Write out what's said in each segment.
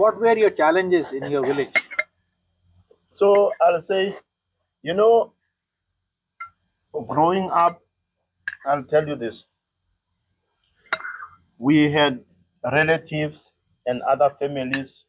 what were your challenges in your village? So I'll say, you know, growing up, I'll tell you this. We had relatives and other families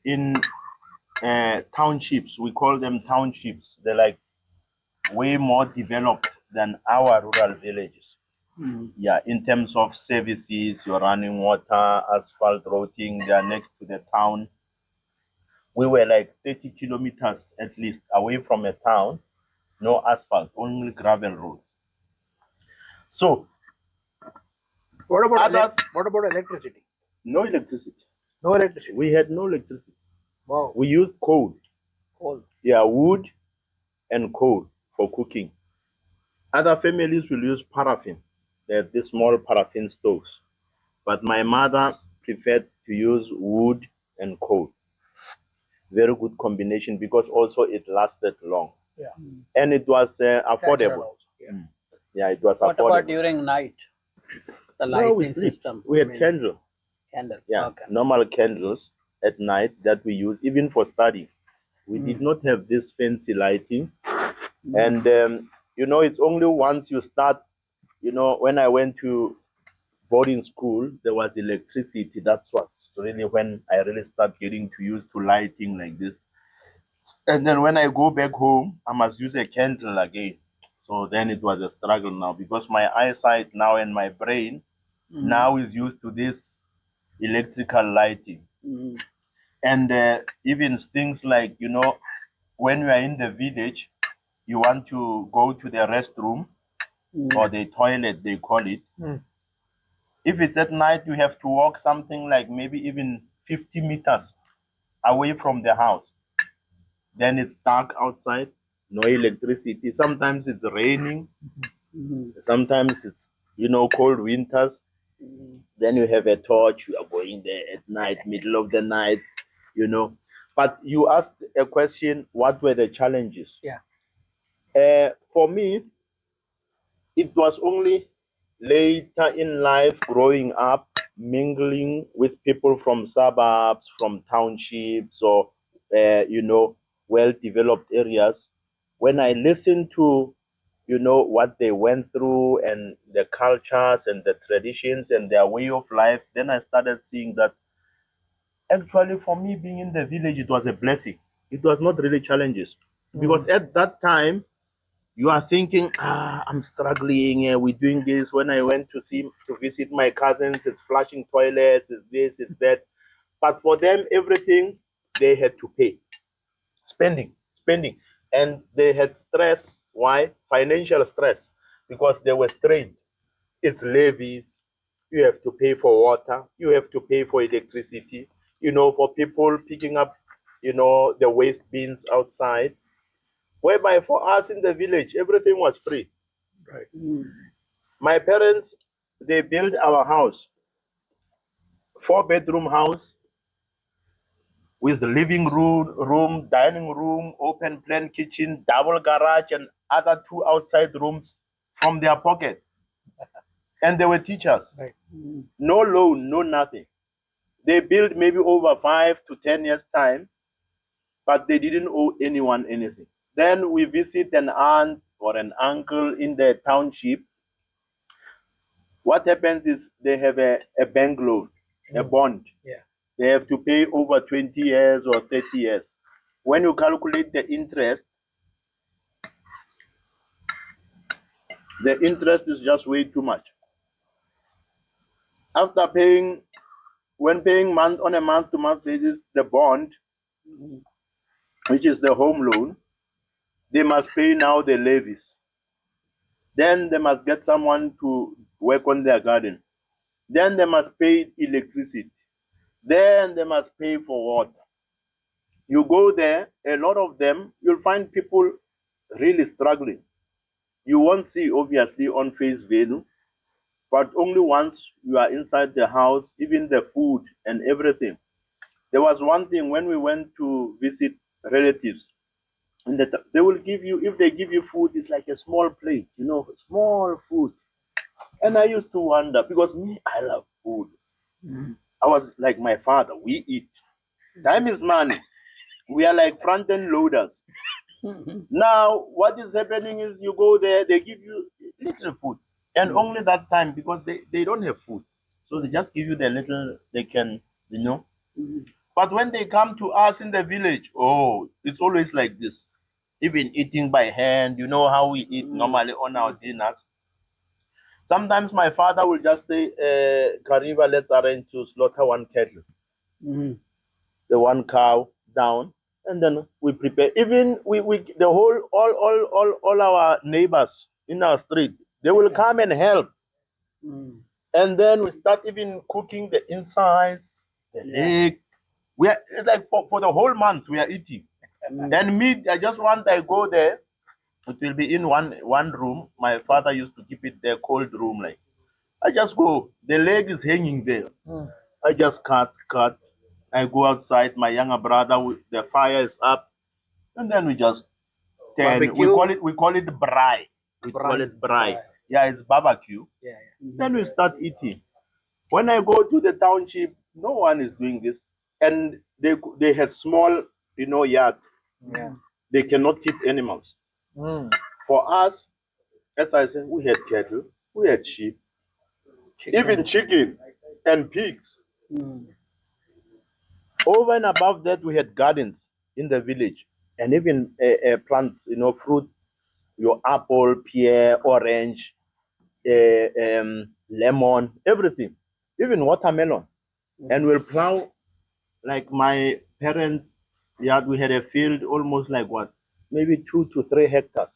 in townships. We call them townships. They're like way more developed than our rural villages. Yeah, in terms of services, you're running water, asphalt routing, they are next to the town. We were like 30 kilometers at least away from a town, no asphalt, only gravel roads. So, What about others, what about electricity? no electricity. No electricity. We had no electricity. Wow. We used coal. Coal. Yeah, wood and coal for cooking. Other families will use paraffin. They have these small paraffin stoves. But my mother preferred to use wood and coal. Very good combination because also it lasted long. Yeah. And it was affordable. Yeah. Yeah, it was What affordable. about during night? The No, we lighting sleep. system. We had candle. Candle. Yeah, Okay. normal candles at night that we use even for study. We did not have this fancy lighting. And, you know, it's only once you start, you know, when I went to boarding school, there was electricity. That's what really when I really start getting to use to lighting like this. And then when I go back home, I must use a candle again. So then it was a struggle now because my eyesight now and my brain now is used to this electrical lighting. And even things like, you know, when you are in the village, you want to go to the restroom or the toilet, they call it. If it's at night, you have to walk something like maybe even 50 meters away from the house. Then it's dark outside, no electricity. Sometimes it's raining. Sometimes it's, you know, cold winters. Then you have a torch. You are going there at night, middle of the night, you know. But you asked a question, what were the challenges? Yeah. For me, it was only later in life, growing up, mingling with people from suburbs, from townships, or you know, well-developed areas. When I listened to, you know, what they went through and the cultures and the traditions and their way of life, then I started seeing that actually, for me, being in the village, it was a blessing. It was not really challenges because at that time you are thinking, I'm struggling, we're doing this. When I went to visit my cousins, it's flushing toilets, it's this, it's that. But for them, everything they had to pay. Spending. And they had stress. Why? Financial stress. Because they were strained. It's levies. You have to pay for water. You have to pay for electricity. You know, for people picking up, you know, the waste bins outside. Whereby for us in the village, everything was free. Right. My parents, they built our house, 4-bedroom house with living room, dining room, open plan kitchen, double garage, and other 2 outside rooms from their pocket. And they were teachers. Right. No loan, no nothing. They built maybe over 5 to 10 years time, but they didn't owe anyone anything. Then we visit an aunt or an uncle in the township. What happens is they have a bank loan, a bond. Yeah. They have to pay over 20 years or 30 years. When you calculate the interest is just way too much. After paying, when paying on a month-to-month basis, the bond, which is the home loan, they must pay now the levies. Then they must get someone to work on their garden. Then they must pay electricity. Then they must pay for water. You go there, a lot of them, you'll find people really struggling. You won't see, obviously, on face value, but only once you are inside the house, even the food and everything. There was one thing when we went to visit relatives, and they will give you, if they give you food, it's like a small plate, you know, small food. And I used to wonder, because me, I love food. I was like my father, we eat. Time is money. We are like front-end loaders. Now, what is happening is you go there, they give you little food. And only that time because they don't have food. So they just give you the little they can, you know. But when they come to us in the village, oh, it's always like this. Even eating by hand, you know how we eat normally on our dinners. Sometimes my father will just say, Kariba, let's arrange to slaughter one cattle, the one cow down, and then we prepare. Even we the whole all our neighbors in our street, they will come and help. And then we start even cooking the insides, the leg. We are it's like for the whole month we are eating. And meat, I go there. It will be in one room. My father used to keep it there, cold room. Like I just go. The leg is hanging there. I just cut. I go outside. My younger brother, the fire is up, and then we just turn. Barbecue. We call it braai. We call it braai. Yeah, it's barbecue. Yeah. Then we start eating. When I go to the township, no one is doing this, and they have small, yard. Yeah. They cannot keep animals. For us, as I said, we had cattle, we had sheep, even chicken and pigs. Over and above that, we had gardens in the village, and even plants, fruit, your apple, pear, orange, lemon, everything, even watermelon. And we'll plow, like my parents' yard, we had a field almost like what, maybe 2 to 3 hectares.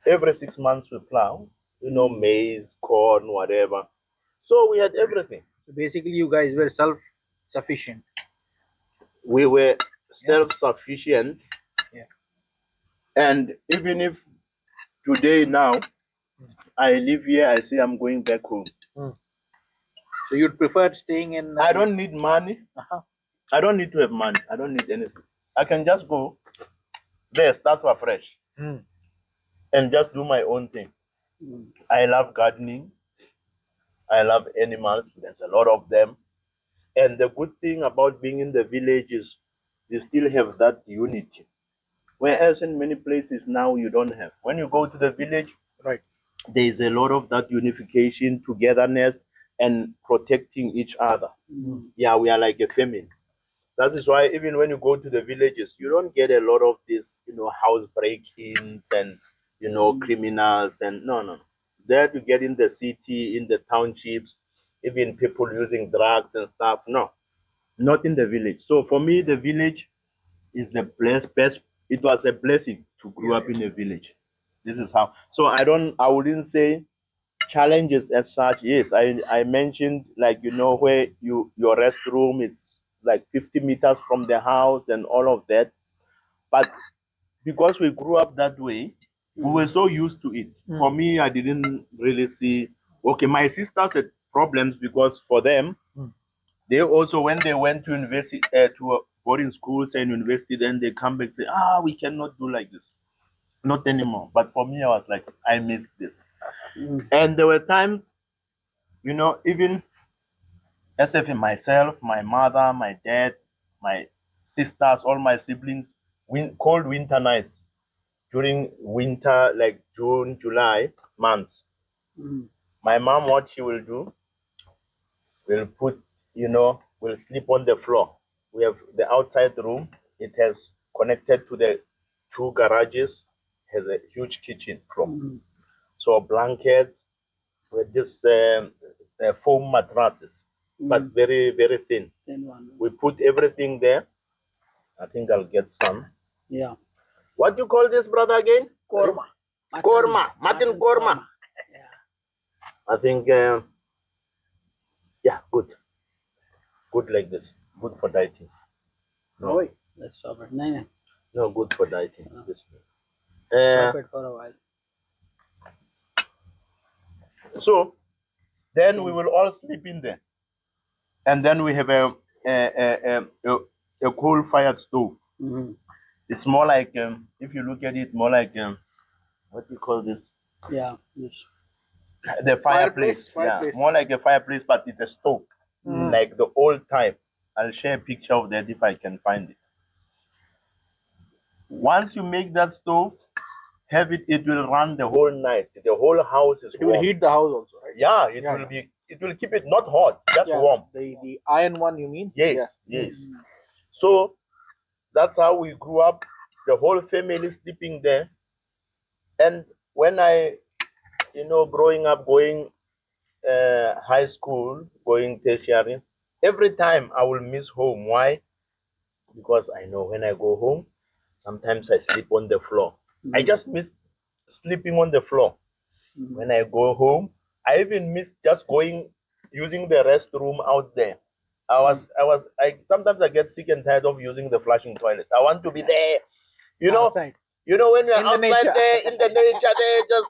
Every 6 months we plow, maize, corn, whatever. So we had everything. So basically, you guys were self-sufficient. We were self-sufficient. Yeah. And even if today now I live here, I say I'm going back home. So you'd prefer staying in. I don't need money. I don't need to have money. I don't need anything. I can just go there, start afresh, and just do my own thing. I love gardening. I love animals. There's a lot of them. And the good thing about being in the village is you still have that unity. Whereas in many places now you don't have. When you go to the village, Right. there is a lot of that unification, togetherness, and protecting each other. Yeah, we are like a family. That is why even when you go to the villages, you don't get a lot of this, house break-ins and criminals and no. There to get in the city, in the townships, even people using drugs and stuff. No, not in the village. So for me, the village is the best. It was a blessing to grow up in a village. This is how. So I wouldn't say challenges as such. Yes, I mentioned like where your restroom is like 50 meters from the house and all of that. But because we grew up that way, we were so used to it. For me, I didn't really see. Okay, my sisters had problems because for them, they also when they went to university to boarding schools and university, then they come back and say, we cannot do like this, not anymore. But for me, I was like, I missed this. And there were times, even except in myself, my mother, my dad, my sisters, all my siblings, cold winter nights during winter, like June, July months. My mom, what she will do, will put, will sleep on the floor. We have the outside room. It has connected to the 2 garages, has a huge kitchen floor. So blankets with this foam mattresses, but very, very thin. We put everything there. I think I'll get some. Yeah. What do you call this, brother, again? Korma. Korma. Mutton korma. I think, yeah, good. Good like this. Good for dieting. No. Let's stop it. No. No, good for dieting. This Stop it for a while. So, then we will all sleep in there. And then we have a coal-fired stove. It's more like, if you look at it, more like, what do you call this? Yeah. Yes. The fireplace. Fireplace. Yeah, more like a fireplace, but it's a stove, like the old type. I'll share a picture of that if I can find it. Once you make that stove, have it, it will run the whole night. The whole house is It will warm. heat the house also, right? Yeah, it Yeah, will yeah. be. It will keep it not hot, just Yeah, warm. the iron one, you mean? Yes, yes. So that's how we grew up. The whole family sleeping there. And when I, growing up, going high school, going tertiary, every time I will miss home. Why? Because I know when I go home, sometimes I sleep on the floor. I just miss sleeping on the floor. When I go home, I even miss just using the restroom out there. I sometimes I get sick and tired of using the flushing toilet. I want to be there, Outside. when you're In the outside nature. there in the nature there, just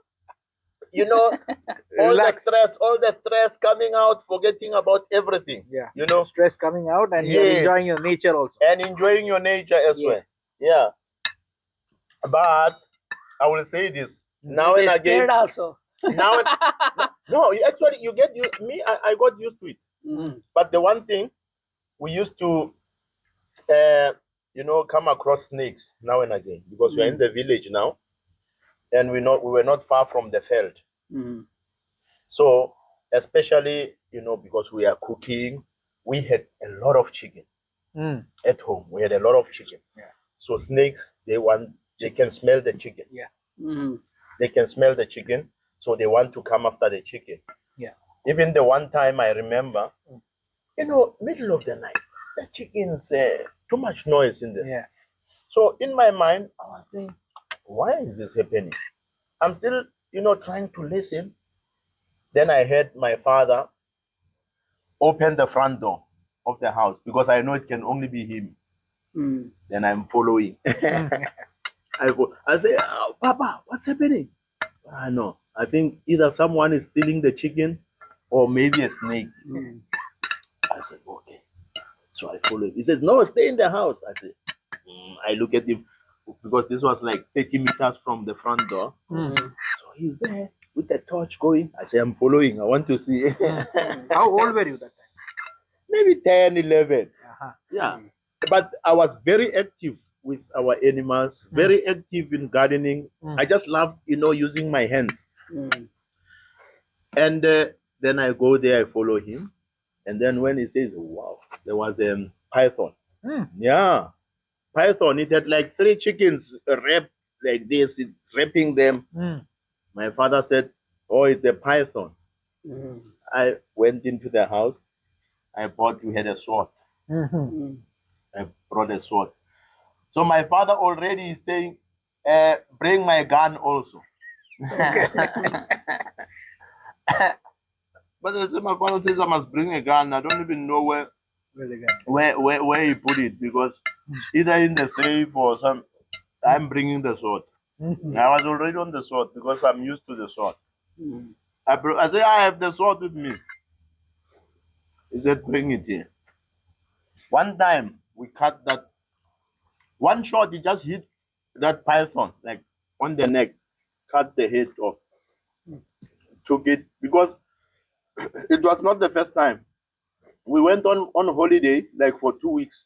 Relax. all the stress coming out, forgetting about everything. Yeah. You know, Stress coming out and you're Yes. enjoying your nature also. and enjoying your nature as Yeah. well. Yeah. But I will say this now and They again. scared also. Now, no, actually, you get used. Me, I got used to it. Mm. But the one thing we used to, come across snakes now and again because we're in the village now, and we were not far from the field. Mm. So, especially because we are cooking, we had a lot of chicken at home. We had a lot of chicken. Yeah. So snakes, they can smell the chicken. Yeah. Mm. They can smell the chicken, so they want to come after the chicken. Yeah. Even the one time I remember, middle of the night, the chickens, too much noise in there. Yeah. So in my mind, I was thinking, why is this happening? I'm still, trying to listen. Then I heard my father open the front door of the house because I know it can only be him. Mm. Then I'm following. I say, oh, Papa, what's happening? I know. I think either someone is stealing the chicken or maybe a snake. Mm. I said, okay. So I follow him. He says, no, stay in the house. I said, I look at him because this was like 30 meters from the front door. Mm. So he's there with the torch going. I say, I'm following. I want to see. How old were you that time? Maybe 10, 11. Uh-huh. Yeah. But I was very active with our animals, very active in gardening. I just love, using my hands. Mm. And then I go there, I follow him. And then when he says, wow, there was a python. Yeah. Python, it had like 3 chickens wrapped like this, wrapping them. My father said, oh, it's a python. Mm. I went into the house. We had a sword. Mm. I brought a sword. So my father already is saying, bring my gun also. But my father says I must bring a gun. I don't even know where he put it because either in the safe or some. I'm bringing the sword. I was already on the sword because I'm used to the sword. Mm. I say I have the sword with me. He said, bring it here. One time we cut that. One shot, he just hit that python like on the neck, cut the head off. Took it because it was not the first time. We went on holiday like for 2 weeks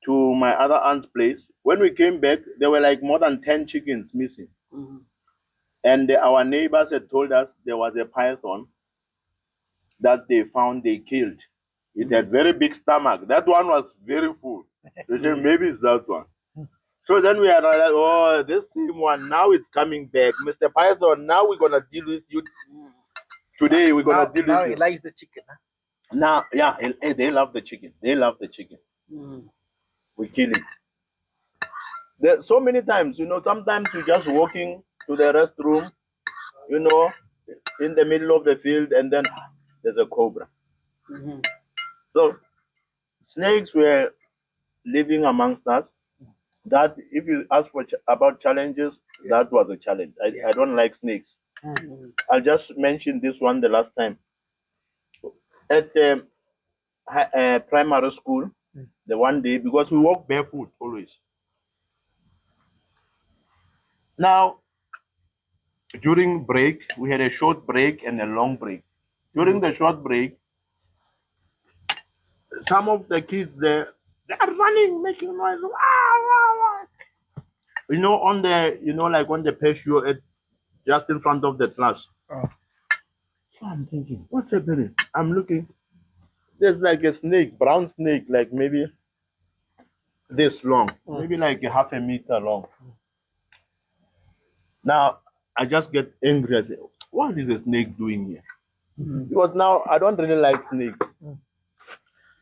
to my other aunt's place. When we came back, there were like more than 10 chickens missing. Mm. And our neighbors had told us there was a python that they found, they killed. It had very big stomach. That one was very full. They said, maybe it's that one. So then we are like, oh, this same one, now it's coming back. Mr. Python, now we're going to deal with you. Today we're going to deal Now with he you. likes the chicken. Huh? Now, yeah, they love the chicken. They love the chicken. Mm. We kill it. There so many times, sometimes you're just walking to the restroom, in the middle of the field, and then there's a cobra. Mm-hmm. So snakes were living amongst us. That if you ask about challenges, that was a challenge. I don't like snakes. Mm-hmm. I'll just mention this one the last time. At primary school, the one day, because we walk barefoot always. Now, during break, we had a short break and a long break. During the short break, some of the kids there, they are running, making noise. Ah, ah, ah. You know, on the, like on the patio, just in front of the class. Oh. So I'm thinking, what's happening? I'm looking. There's like a snake, brown snake, like maybe this long, maybe like a half a meter long. Now I just get angry. I say, what is a snake doing here? Because now I don't really like snakes.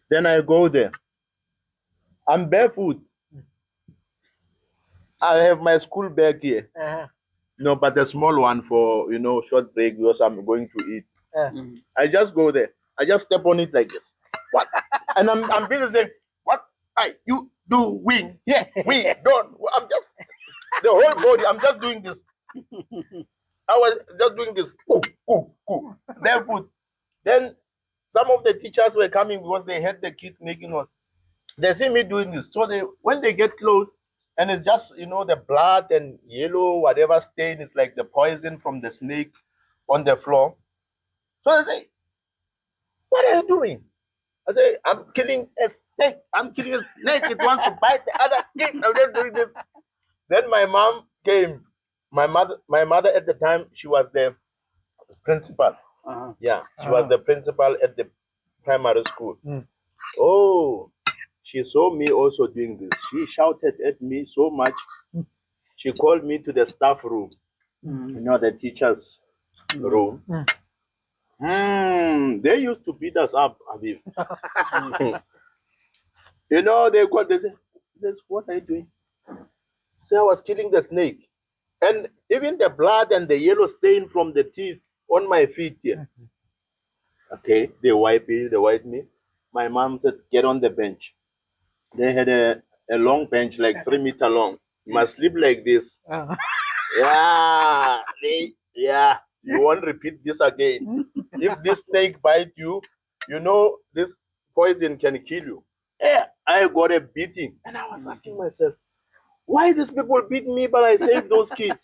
Then I go there. I'm barefoot. I have my school bag here. No, but a small one for, short break because I'm going to eat. I just go there. I just step on it like this. What? And I'm busy saying, what are you doing? Yeah, we don't. I'm just, the whole body, I'm just doing this. I was just doing this. Barefoot. Then some of the teachers were coming because they had the kids making noise. They see me doing this. So when they get close, and it's just, the blood and yellow, whatever stain, it's like the poison from the snake on the floor. So they say, what are you doing? I say, I'm killing a snake. I'm killing a snake. It wants to bite the other kid. I'm just doing this. Then my mom came. My mother at the time, she was the principal. Yeah, she was the principal at the primary school. Oh, she saw me also doing this. She shouted at me so much. She called me to the staff room, the teacher's room. They used to beat us up, Habib. They said, what are you doing? So I was killing the snake. And even the blood and the yellow stain from the teeth on my feet here. Okay, they wipe me. My mom said, get on the bench. They had a long bench, like 3 meter long. You must sleep like this. Yeah, you won't repeat this again. If this snake bites you, this poison can kill you. Yeah, I got a beating. And I was asking myself, why these people beat me, but I saved those kids?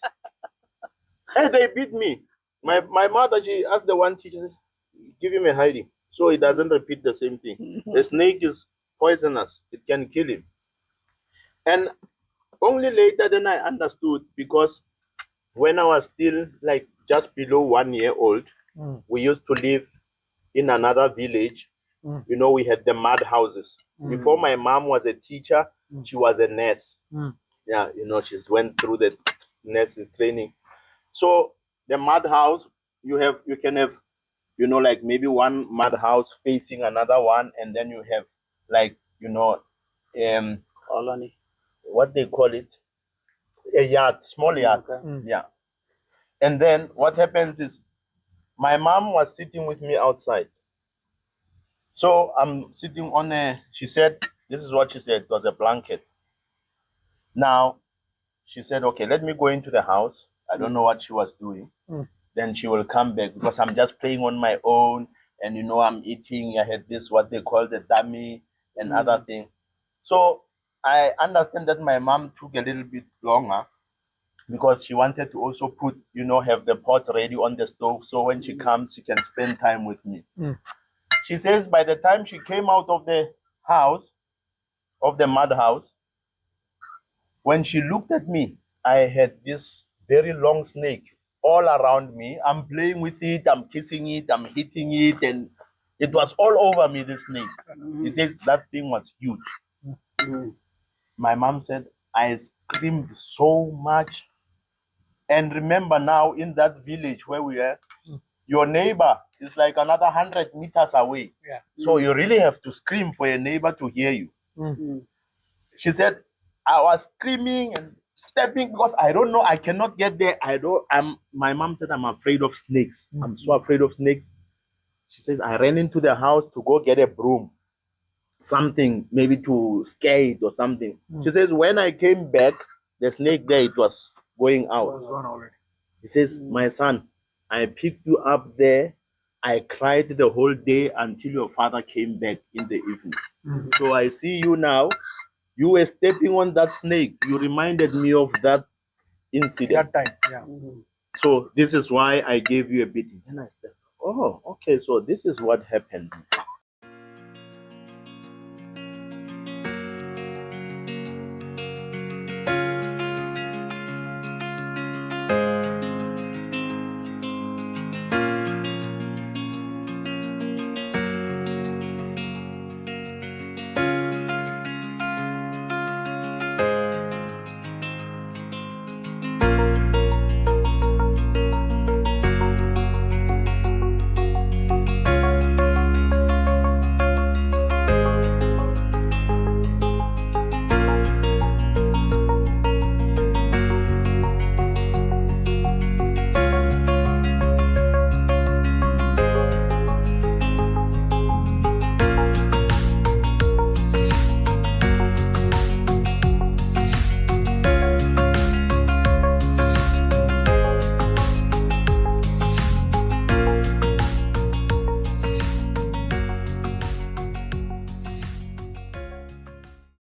And they beat me. My mother, she asked the one teacher, give him a hiding so he doesn't repeat the same thing. The snake is poisonous. It can kill him. And only later then I understood, because when I was still like just below 1 year old, we used to live in another village. We had the mud houses. Before my mom was a teacher, she was a nurse. Yeah, she went through the nursing training. So the mud house, you can have, like maybe one mud house facing another one, and then you have like, Colony. what they call it, a yard, small yard. Yeah. And then what happens is, my mom was sitting with me outside. So I'm sitting on she said, this is what she said, it was a blanket. Now, she said, okay, let me go into the house. I don't know what she was doing. Then she will come back, because I'm just playing on my own, and I'm eating. I had this, what they call the dummy and other thing. So I understand that my mom took a little bit longer, because she wanted to also put, have the pots ready on the stove, so when she comes, she can spend time with me. She says by the time she came out of the house, of the mud house, when she looked at me, I had this very long snake all around me. I'm playing with it, I'm kissing it, I'm hitting it, and it was all over me, this snake. He says that thing was huge. My mom said, I screamed so much. And remember now, in that village where we are, your neighbor is like another 100 meters away. Yeah. So you really have to scream for your neighbor to hear you. She said, I was screaming and stepping because I don't know, I cannot get there. My mom said, I'm afraid of snakes. I'm so afraid of snakes. She says, I ran into the house to go get a broom, something maybe to scare it or something. She says, when I came back, the snake there, it was going out. Was gone already. He says, my son, I picked you up there. I cried the whole day until your father came back in the evening. So I see you now. You were stepping on that snake. You reminded me of that incident. That time, yeah. So this is why I gave you a beating. And I said, oh, okay, so this is what happened.